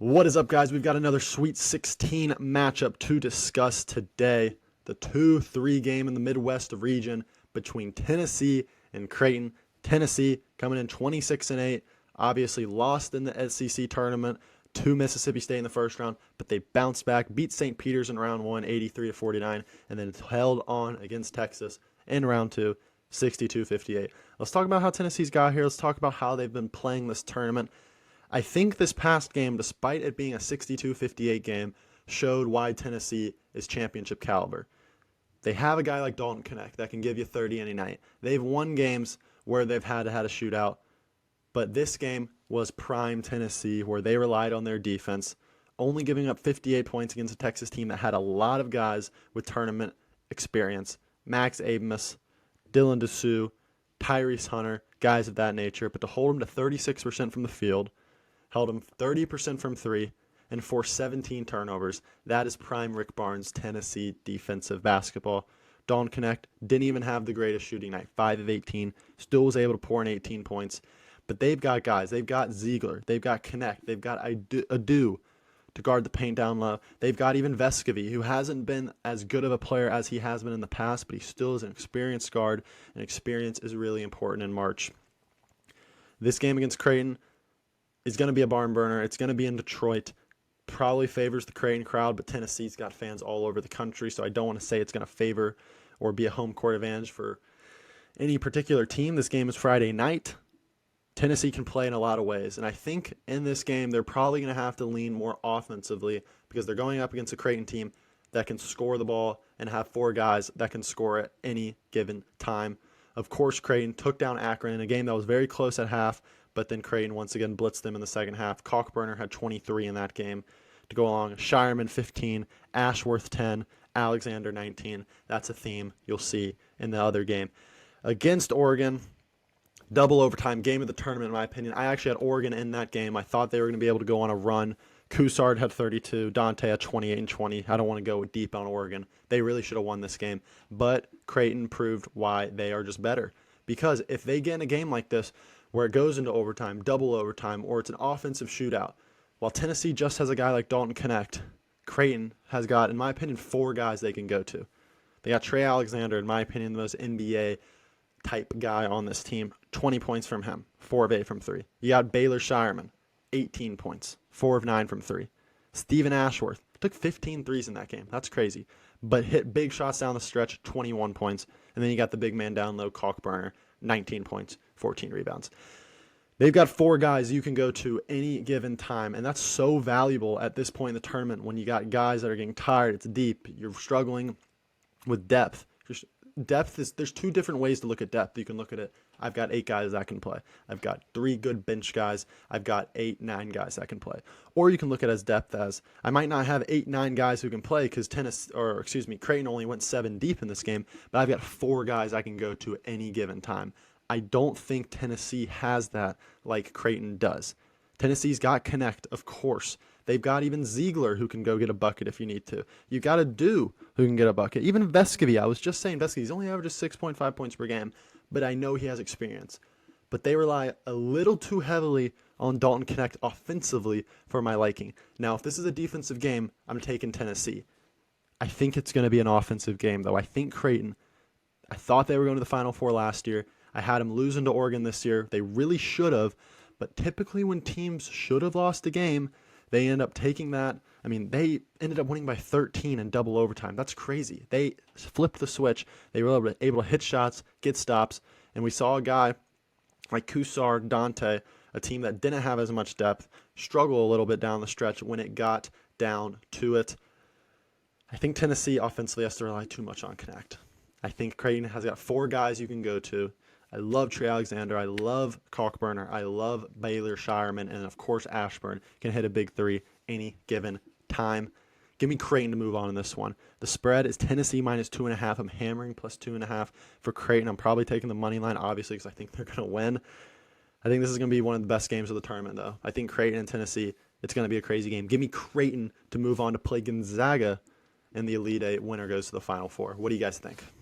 What is up, guys? We've got another Sweet 16 matchup to discuss today. The 2-3 game in the Midwest region between Tennessee and Creighton. Tennessee coming in 26-8, obviously lost in the SEC tournament to Mississippi State in the first round, but they bounced back, beat St. Peter's in round one, 83-49, and then held on against Texas in round two, 62-58. Let's talk about how Tennessee's got here. Let's talk about how they've been playing this tournament. I think this past game, despite it being a 62-58 game, showed why Tennessee is championship caliber. They have a guy like Dalton Knecht that can give you 30 any night. They've won games where they've had a shootout, but this game was prime Tennessee where they relied on their defense, only giving up 58 points against a Texas team that had a lot of guys with tournament experience. Max Abemus, Dylan Dessou, Tyrese Hunter, guys of that nature, but to hold them to 36% from the field, held him 30% from three, and forced 17 turnovers. That is prime Rick Barnes, Tennessee defensive basketball. Dalton Knecht didn't even have the greatest shooting night, 5 of 18, still was able to pour in 18 points. But they've got guys. They've got Ziegler. They've got Knecht. They've got Adu to guard the paint down low. They've got even Vescovy, who hasn't been as good of a player as he has been in the past, but he still is an experienced guard, and experience is really important in March. This game against Creighton is going to be a barn burner. It's going to be in Detroit. Probably favors the Creighton crowd, but Tennessee's got fans all over the country, so I don't want to say it's going to favor or be a home court advantage for any particular team. This game is Friday night. Tennessee can play in a lot of ways, and I think in this game they're probably going to have to lean more offensively because they're going up against a Creighton team that can score the ball and have four guys that can score at any given time. Of course, Creighton took down Akron in a game that was very close at half, but then Creighton once again blitzed them in the second half. Cockburner had 23 in that game to go along. Shireman 15, Ashworth 10, Alexander 19. That's a theme you'll see in the other game. Against Oregon, double overtime, game of the tournament in my opinion. I actually had Oregon in that game. I thought they were going to be able to go on a run. Coussard had 32, Dante had 28 and 20. I don't want to go deep on Oregon. They really should have won this game. But Creighton proved why they are just better. Because if they get in a game like this where it goes into overtime, double overtime, or it's an offensive shootout, while Tennessee just has a guy like Dalton Knecht, Creighton has got, in my opinion, four guys they can go to. They got Trey Alexander, in my opinion, the most NBA type guy on this team. 20 points from him, 4 of 8 from 3. You got Baylor Shireman, 18 points, 4 of 9 from 3. Steven Ashworth took 15 threes in that game. That's crazy. But hit big shots down the stretch, 21 points. And then you got the big man down low, Cockburner, 19 points, 14 rebounds. They've got four guys you can go to any given time, and that's so valuable at this point in the tournament when you got guys that are getting tired, it's deep, you're struggling with depth. There's two different ways to look at depth. You can look at it, I've got 8 guys that can play. I've got 3 good bench guys. I've got 8, 9 guys that can play. Or you can look at it as depth as, I might not have 8, 9 guys who can play because Creighton only went 7 deep in this game, but I've got 4 guys I can go to at any given time. I don't think Tennessee has that like Creighton does. Tennessee's got Knecht, of course. They've got even Ziegler who can go get a bucket if you need to. You've got Adu who can get a bucket. Even Vescovy, I was just saying Vescovy's only averages 6.5 points per game, but I know he has experience. But they rely a little too heavily on Dalton Knecht offensively for my liking. Now, if this is a defensive game, I'm taking Tennessee. I think it's going to be an offensive game, though. I think Creighton, I thought they were going to the Final Four last year. I had them losing to Oregon this year. They really should have, but typically when teams should have lost a game, they end up taking that. I mean, they ended up winning by 13 in double overtime. That's crazy. They flipped the switch. They were able to hit shots, get stops, and we saw a guy like Coussard, Dante, a team that didn't have as much depth, struggle a little bit down the stretch when it got down to it. I think Tennessee offensively has to rely too much on Knecht. I think Creighton has got 4 guys you can go to. I love Trey Alexander. I love Cockburner. I love Baylor Shireman. And, of course, Ashburn can hit a big 3 any given time. Give me Creighton to move on in this one. The spread is Tennessee minus 2.5. I'm hammering plus 2.5 for Creighton. I'm probably taking the money line, obviously, because I think they're going to win. I think this is going to be one of the best games of the tournament, though. I think Creighton and Tennessee, it's going to be a crazy game. Give me Creighton to move on to play Gonzaga in the Elite Eight. Winner goes to the Final Four. What do you guys think?